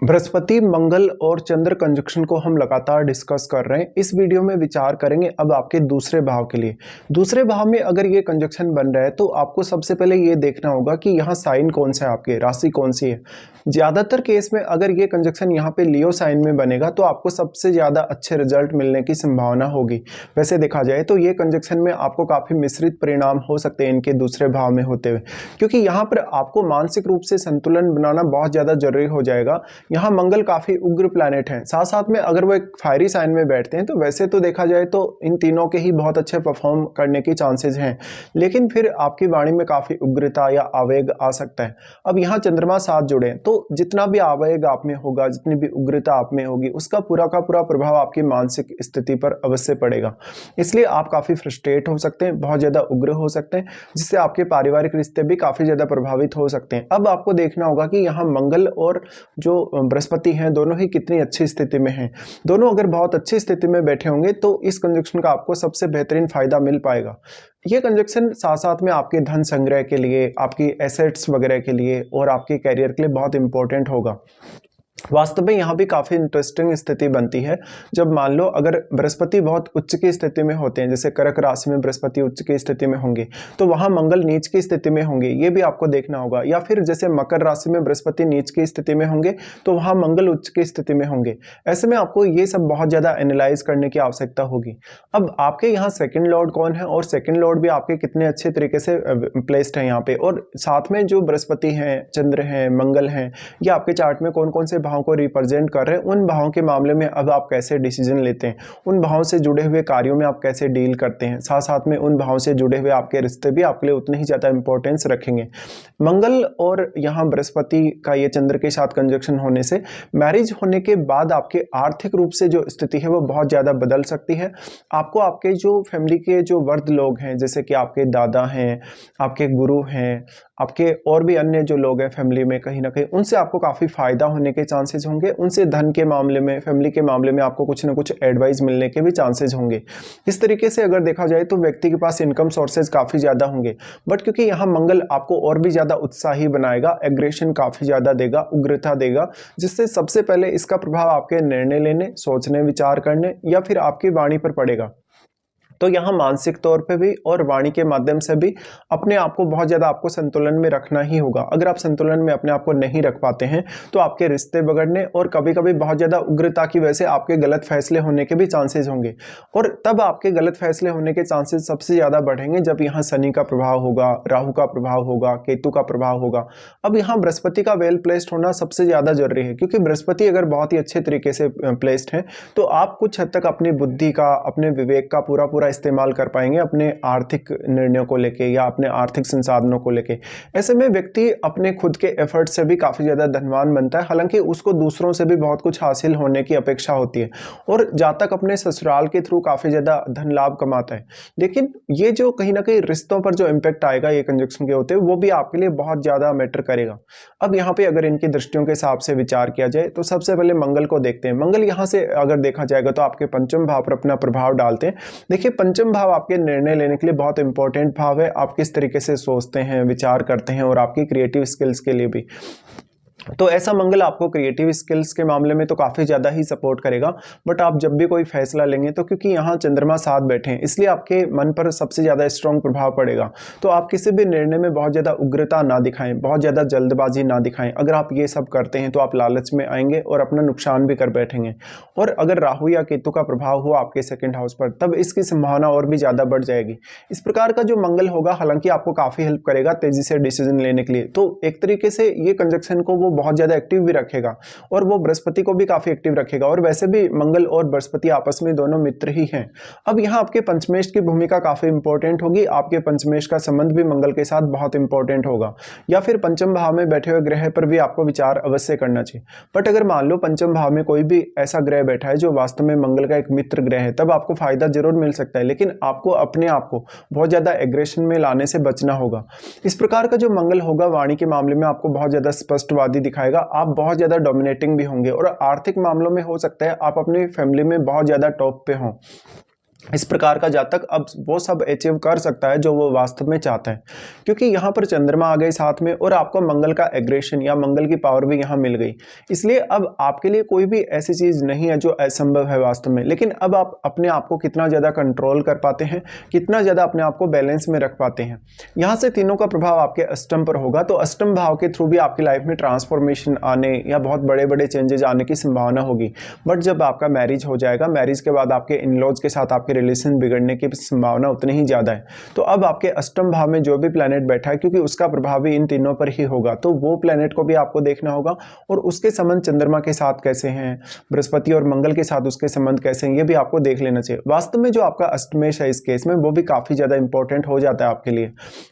बृहस्पति, मंगल और चंद्र कंजक्शन को हम लगातार डिस्कस कर रहे हैं। इस वीडियो में विचार करेंगे अब आपके दूसरे भाव के लिए। दूसरे भाव में अगर ये कंजक्शन बन रहा है तो आपको सबसे पहले ये देखना होगा कि यहाँ साइन कौन सा है, आपके राशि कौन सी है। ज़्यादातर केस में अगर ये कंजक्शन यहाँ पे लियो साइन में बनेगा तो आपको सबसे ज़्यादा अच्छे रिजल्ट मिलने की संभावना होगी। वैसे देखा जाए तो ये कंजक्शन में आपको काफ़ी मिश्रित परिणाम हो सकते हैं इनके दूसरे भाव में होते हुए, क्योंकि यहाँ पर आपको मानसिक रूप से संतुलन बनाना बहुत ज़्यादा जरूरी हो जाएगा। यहाँ मंगल काफी उग्र प्लैनेट है, साथ साथ में अगर वो एक फायरी साइन में बैठते हैं तो वैसे तो देखा जाए तो इन तीनों के ही बहुत अच्छे परफॉर्म करने की चांसेस हैं, लेकिन फिर आपकी वाणी में काफी उग्रता या आवेग आ सकता है। अब यहाँ चंद्रमा साथ जुड़े तो जितना भी आवेग आप में होगा, जितनी भी उग्रता आप में होगी, उसका पूरा का पूरा प्रभाव आपकी मानसिक स्थिति पर अवश्य पड़ेगा। इसलिए आप काफी फ्रस्ट्रेट हो सकते हैं, बहुत ज्यादा उग्र हो सकते हैं, जिससे आपके पारिवारिक रिश्ते भी काफी ज्यादा प्रभावित हो सकते हैं। अब आपको देखना होगा कि यहाँ मंगल और जो बृहस्पति हैं दोनों ही कितनी अच्छी स्थिति में हैं। दोनों अगर बहुत अच्छी स्थिति में बैठे होंगे तो इस कंजक्शन का आपको सबसे बेहतरीन फायदा मिल पाएगा। ये कंजक्शन साथ साथ में आपके धन संग्रह के लिए, आपकी एसेट्स वगैरह के लिए और आपके कैरियर के लिए बहुत इंपॉर्टेंट होगा। वास्तव में यहाँ भी काफी इंटरेस्टिंग स्थिति बनती है जब मान लो अगर बृहस्पति बहुत उच्च की स्थिति में होते हैं, जैसे कर्क राशि में बृहस्पति उच्च की स्थिति में होंगे तो वहां मंगल नीच की स्थिति में होंगे, ये भी आपको देखना होगा। या फिर जैसे मकर राशि में बृहस्पति नीच की स्थिति में होंगे तो वहां मंगल उच्च की स्थिति में होंगे। ऐसे में आपको ये सब बहुत ज्यादा एनालाइज करने की आवश्यकता होगी। अब आपके यहाँ सेकंड लॉर्ड कौन है और सेकंड लॉर्ड भी आपके कितने अच्छे तरीके से प्लेस्ड है यहाँ पे, और साथ में जो बृहस्पति हैं, चंद्र हैं, मंगल हैं, ये आपके चार्ट में कौन कौन से भाव को रिप्रेजेंट कर रहे हैं, उन भावों के मामले में अब आप कैसे डिसीजन लेते हैं, उन भावों से जुड़े हुए कार्यों में आप कैसे डील करते हैं, साथ साथ में उन भावों से जुड़े हुए आपके रिश्ते भी आपके लिए उतने ही ज्यादा इंपॉर्टेंस रखेंगे। मंगल और यहाँ बृहस्पति का ये चंद्र के साथ कंजक्शन होने से मैरिज होने के बाद आपके आर्थिक रूप से जो स्थिति है वो बहुत ज्यादा बदल सकती है। आपको आपके जो फैमिली के जो वर्ध लोग हैं, जैसे कि आपके दादा हैं, आपके गुरु हैं, आपके और भी अन्य जो लोग हैं फैमिली में, कहीं ना कहीं उनसे आपको काफी फायदा होने के चांसेस होंगे। उनसे धन के मामले में, फैमिली के मामले में आपको कुछ ना कुछ एडवाइस मिलने के भी चांसेस होंगे। इस तरीके से अगर देखा जाए तो व्यक्ति के पास इनकम सोर्सेज काफी ज्यादा होंगे। बट क्योंकि यहाँ मंगल आपको और भी ज्यादा उत्साही बनाएगा, एग्रेशन काफी ज्यादा देगा, उग्रता देगा, जिससे सबसे पहले इसका प्रभाव आपके निर्णय लेने, सोचने, विचार करने या फिर आपकी वाणी पर पड़ेगा। तो यहाँ मानसिक तौर पे भी और वाणी के माध्यम से भी अपने आप को बहुत ज़्यादा आपको संतुलन में रखना ही होगा। अगर आप संतुलन में अपने आप को नहीं रख पाते हैं तो आपके रिश्ते बिगड़ने और कभी कभी बहुत ज़्यादा उग्रता की वजह से आपके गलत फैसले होने के भी चांसेस होंगे, और तब आपके गलत फैसले होने के चांसेस सबसे ज़्यादा बढ़ेंगे जब यहाँ शनि का प्रभाव होगा, राहु का प्रभाव होगा, केतु का प्रभाव होगा। अब यहाँ बृहस्पति का वेल प्लेस्ड होना सबसे ज़्यादा जरूरी है, क्योंकि बृहस्पति अगर बहुत ही अच्छे तरीके से प्लेस्ड है तो आप कुछ हद तक अपनी बुद्धि का, अपने विवेक का पूरा इस्तेमाल कर पाएंगे अपने आर्थिक निर्णयों को लेके या अपने आर्थिक संसाधनों को लेके। ऐसे में व्यक्ति अपने खुद के एफर्ट से भी काफी ज्यादा धनवान बनता है, हालांकि उसको दूसरों से भी बहुत कुछ हासिल होने की अपेक्षा होती है और जातक अपने ससुराल के थ्रू काफी ज्यादा धन लाभ कमाता है। लेकिन ये जो कहीं ना कहीं रिश्तों पर जो इम्पैक्ट आएगा ये कंजक्शन के होते हैं, वो भी आपके लिए बहुत ज्यादा मैटर करेगा। अब यहाँ पे अगर इनकी दृष्टियों के हिसाब से विचार किया जाए तो सबसे पहले मंगल को देखते हैं। मंगल यहाँ से अगर देखा जाएगा तो आपके पंचम भाव पर अपना प्रभाव डालते हैं। देखिए, पंचम भाव आपके निर्णय लेने के लिए बहुत इंपॉर्टेंट भाव है। आप किस तरीके से सोचते हैं, विचार करते हैं, और आपकी क्रिएटिव स्किल्स के लिए भी। तो ऐसा मंगल आपको क्रिएटिव स्किल्स के मामले में तो काफी ज्यादा ही सपोर्ट करेगा। बट आप जब भी कोई फैसला लेंगे तो क्योंकि यहाँ चंद्रमा साथ बैठे हैं इसलिए आपके मन पर सबसे ज्यादा स्ट्रॉन्ग प्रभाव पड़ेगा। तो आप किसी भी निर्णय में बहुत ज्यादा उग्रता ना दिखाएं, बहुत ज्यादा जल्दबाजी ना दिखाएं। अगर आप ये सब करते हैं तो आप लालच में आएंगे और अपना नुकसान भी कर बैठेंगे। और अगर राहु या केतु का प्रभाव हो आपके सेकंड हाउस पर तब इसकी संभावना और भी ज्यादा बढ़ जाएगी। इस प्रकार का जो मंगल होगा हालांकि आपको काफी हेल्प करेगा तेजी से डिसीजन लेने के लिए। तो एक तरीके से ये कंजक्शन को वो बहुत ज्यादा एक्टिव भी रखेगा और वो बृहस्पति को भी काफी एक्टिव रखेगा। और वैसे भी मंगल और बृहस्पति आपस में दोनों मित्र ही हैं। अब यहाँ आपके पंचमेश की भूमिका काफी इंपॉर्टेंट होगी। आपके पंचमेश का संबंध भी मंगल के साथ बहुत इंपॉर्टेंट होगा, या फिर पंचम भाव में बैठे हुए ग्रह पर भी आपको विचार अवश्य करना चाहिए। बट अगर मान लो पंचम भाव में कोई भी ऐसा ग्रह बैठा है जो वास्तव में मंगल का एक मित्र ग्रह है, तब आपको फायदा जरूर मिल सकता है, लेकिन आपको अपने आप को बहुत ज्यादा एग्रेशन में लाने से बचना होगा। इस प्रकार का जो मंगल होगा वाणी के मामले में आपको बहुत ज्यादा स्पष्टवादी दिखाएगा। आप बहुत ज्यादा डोमिनेटिंग भी होंगे और आर्थिक मामलों में हो सकता है आप अपनी फैमिली में बहुत ज्यादा टॉप पे हों। इस प्रकार का जातक अब वो सब अचीव कर सकता है जो वो वास्तव में चाहता है, क्योंकि यहाँ पर चंद्रमा आ गए साथ में और आपको मंगल का एग्रेशन या मंगल की पावर भी यहाँ मिल गई। इसलिए अब आपके लिए कोई भी ऐसी चीज नहीं है जो असंभव है वास्तव में। लेकिन अब आप अपने आप को कितना ज्यादा कंट्रोल कर पाते हैं, कितना ज्यादा अपने आप को बैलेंस में रख पाते हैं। यहाँ से तीनों का प्रभाव आपके अष्टम पर होगा, तो अष्टम भाव के थ्रू भी आपकी लाइफ में ट्रांसफॉर्मेशन आने या बहुत बड़े बड़े चेंजेस आने की संभावना होगी। बट जब आपका मैरिज हो जाएगा, मैरिज के बाद आपके इन-लॉज के साथ आपके रिलेशन बिगड़ने की संभावना उतनी ही ज्यादा है। तो अब आपके अष्टम भाव में जो भी प्लैनेट बैठा है, क्योंकि उसका प्रभाव भी इन तीनों पर ही होगा, तो वो प्लैनेट को भी आपको देखना होगा और उसके संबंध चंद्रमा के साथ कैसे हैं, बृहस्पति और मंगल के साथ उसके संबंध कैसे हैं, ये भी आपको देख लेना चाहिए। वास्तव में जो आपका अष्टमेश है इस केस में, वो भी काफी ज्यादा इंपॉर्टेंट हो जाता है आपके लिए।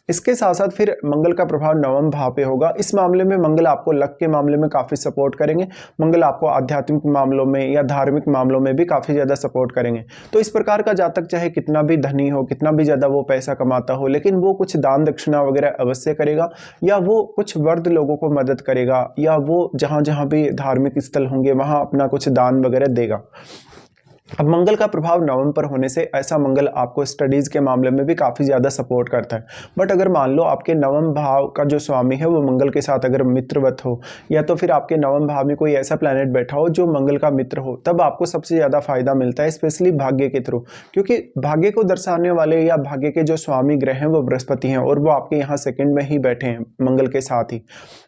इसके साथ साथ फिर मंगल का प्रभाव नवम भाव पे होगा। इस मामले में मंगल आपको लक के मामले में काफी सपोर्ट करेंगे, मंगल आपको आध्यात्मिक मामलों में या धार्मिक मामलों में भी काफी ज्यादा सपोर्ट करेंगे। तो इस प्रकार का जातक चाहे कितना भी धनी हो, कितना भी ज्यादा वो पैसा कमाता हो, लेकिन वो कुछ दान दक्षिणा वगैरह अवश्य करेगा, या वो कुछ वृद्ध लोगों को मदद करेगा, या वो जहां जहां भी धार्मिक स्थल होंगे वहां अपना कुछ दान वगैरह देगा। अब मंगल का प्रभाव नवम पर होने से ऐसा मंगल आपको स्टडीज के मामले में भी काफी ज्यादा सपोर्ट करता है। बट अगर मान लो आपके नवम भाव का जो स्वामी है वो मंगल के साथ अगर मित्रवत हो, या तो फिर आपके नवम भाव में कोई ऐसा प्लैनेट बैठा हो जो मंगल का मित्र हो, तब आपको सबसे ज्यादा फायदा मिलता है, स्पेशली भाग्य के थ्रू। क्योंकि भाग्य को दर्शाने वाले या भाग्य के जो स्वामी ग्रह हैं वो बृहस्पति हैं, और वो आपके यहाँ सेकंड में ही बैठे हैं मंगल के साथ ही।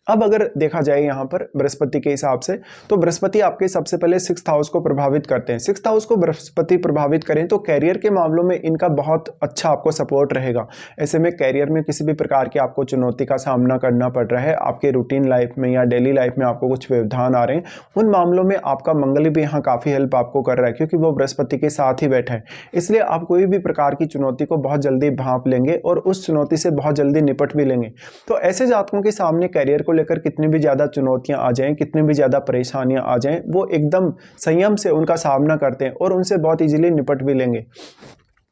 अब अगर देखा जाए यहाँ पर बृहस्पति के हिसाब से, तो बृहस्पति आपके सबसे पहले 6th हाउस को प्रभावित करते हैं। 6th हाउस को बृहस्पति प्रभावित करें तो कैरियर के मामलों में इनका बहुत अच्छा आपको सपोर्ट रहेगा। ऐसे में कैरियर में किसी भी प्रकार की आपको चुनौती का सामना करना पड़ रहा है, आपके रूटीन लाइफ में या डेली लाइफ में आपको कुछ व्यवधान आ रहे हैं, उन मामलों में आपका मंगल भी यहाँ काफी हेल्प आपको कर रहा है, क्योंकि वो बृहस्पति के साथ ही बैठा है। इसलिए आप कोई भी प्रकार की चुनौती को बहुत जल्दी भांप लेंगे और उस चुनौती से बहुत जल्दी निपट भी लेंगे। तो ऐसे जातकों के सामने कैरियर को लेकर कितनी भी ज्यादा चुनौतियां आ जाएं, कितनी भी ज्यादा परेशानियां आ जाएं, वो एकदम संयम से उनका सामना करते हैं और उनसे बहुत इजीली निपट भी लेंगे।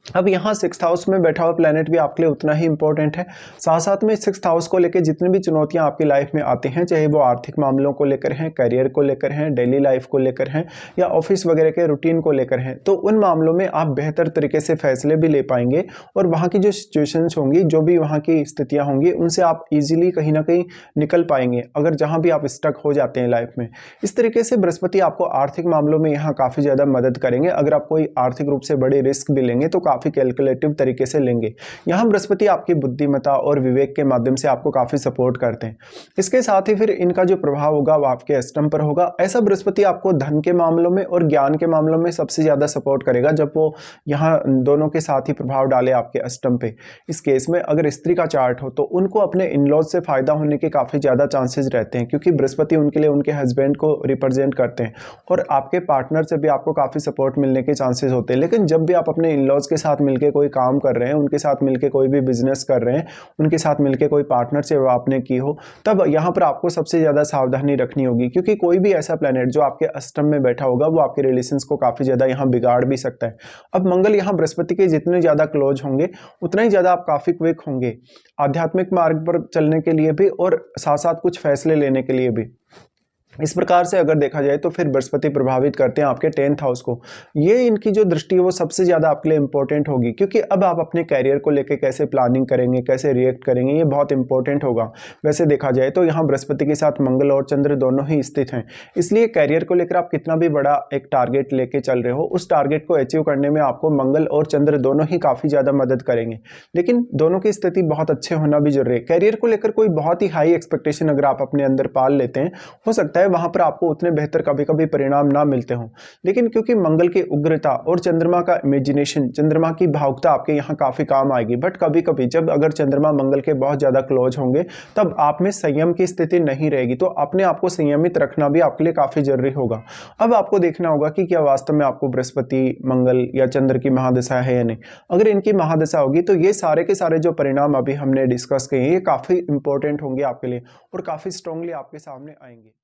अब यहाँ 6th हाउस में बैठा हुआ प्लैनेट भी आपके लिए उतना ही इंपॉर्टेंट है। साथ साथ में 6th हाउस को लेकर जितनी भी चुनौतियां आपकी लाइफ में आती हैं, चाहे वो आर्थिक मामलों को लेकर हैं, करियर को लेकर हैं, डेली लाइफ को लेकर हैं, या ऑफिस वगैरह के रूटीन को लेकर हैं, तो उन मामलों में आप बेहतर तरीके से फैसले भी ले पाएंगे और वहाँ की जो सिचुएशंस होंगी, जो भी वहाँ की स्थितियाँ होंगी, उनसे आप ईजिली कहीं ना कहीं निकल पाएंगे, अगर जहाँ भी आप स्टक हो जाते हैं लाइफ में। इस तरीके से बृहस्पति आपको आर्थिक मामलों में यहाँ काफ़ी ज़्यादा मदद करेंगे। अगर आप कोई आर्थिक रूप से बड़े रिस्क भी लेंगे तो काफी कैलकुलेटिव तरीके से लेंगे। यहाँ बृहस्पति आपकी बुद्धिमत्ता और विवेक के माध्यम से आपको काफी सपोर्ट करते हैं। इसके साथ ही फिर इनका जो प्रभाव होगा वो आपके अष्टम पर होगा। ऐसा बृहस्पति आपको धन के मामलों में और ज्ञान के मामलों में सबसे ज्यादा सपोर्ट करेगा जब वो यहाँ दोनों के साथ ही प्रभाव डाले आपके अष्टम पे। इस केस में अगर स्त्री का चार्ट हो तो उनको अपने इन-लॉज से फायदा होने के काफी ज्यादा चांसेस रहते हैं, क्योंकि बृहस्पति उनके लिए उनके हस्बैंड को रिप्रेजेंट करते हैं और आपके पार्टनर से भी आपको काफी सपोर्ट मिलने के चांसेस होते हैं। लेकिन जब भी आप अपने इन-लॉज के साथ मिलकर कोई काम कर रहे हैं, उनके साथ मिलकर कोई भी बिजनेस कर रहे हैं, उनके साथ मिलकर कोई पार्टनरशिप आपने की हो, तब यहाँ पर आपको सबसे ज्यादा सावधानी रखनी होगी, क्योंकि कोई भी ऐसा प्लैनेट जो आपके अष्टम में बैठा होगा वो आपके रिलेशंस को काफी ज्यादा यहाँ बिगाड़ भी सकता है। अब मंगल यहाँ बृहस्पति के जितने ज्यादा क्लोज होंगे उतना ही ज्यादा आप काफी क्विक होंगे आध्यात्मिक मार्ग पर चलने के लिए भी और साथ साथ कुछ फैसले लेने के लिए भी। इस प्रकार से अगर देखा जाए तो फिर बृहस्पति प्रभावित करते हैं आपके 10th हाउस को। ये इनकी जो दृष्टि है वो सबसे ज्यादा आपके लिए इंपॉर्टेंट होगी, क्योंकि अब आप अपने कैरियर को लेकर कैसे प्लानिंग करेंगे, कैसे रिएक्ट करेंगे, ये बहुत इंपॉर्टेंट होगा। वैसे देखा जाए तो यहाँ बृहस्पति के साथ मंगल और चंद्र दोनों ही स्थित हैं, इसलिए कैरियर को लेकर आप कितना भी बड़ा एक टारगेट लेके चल रहे हो, उस टारगेट को अचीव करने में आपको मंगल और चंद्र दोनों ही काफी ज्यादा मदद करेंगे। लेकिन दोनों की स्थिति बहुत अच्छे होना भी जरूरी है। कैरियर को लेकर कोई बहुत ही हाई एक्सपेक्टेशन अगर आप अपने अंदर पाल लेते हैं, हो सकता है वहां पर आपको उतने बेहतर कभी कभी परिणाम ना मिलते हों। लेकिन क्योंकि मंगल की उग्रता और चंद्रमा का इमेजिनेशन, चंद्रमा की भावुकता आपके यहाँ काफी काम आएगी। बट कभी कभी जब अगर चंद्रमा मंगल के बहुत ज्यादा क्लोज होंगे तब आप में संयम की स्थिति नहीं रहेगी, तो अपने आप को संयमित रखना भी आपके लिए काफी जरूरी होगा। अब आपको देखना होगा कि क्या वास्तव में आपको बृहस्पति, मंगल या चंद्र की महादशा है या नहीं। अगर इनकी महादशा होगी तो ये सारे के सारे जो परिणाम अभी हमने डिस्कस किए ये काफी इंपॉर्टेंट होंगे आपके लिए और काफी स्ट्रांगली आपके सामने आएंगे।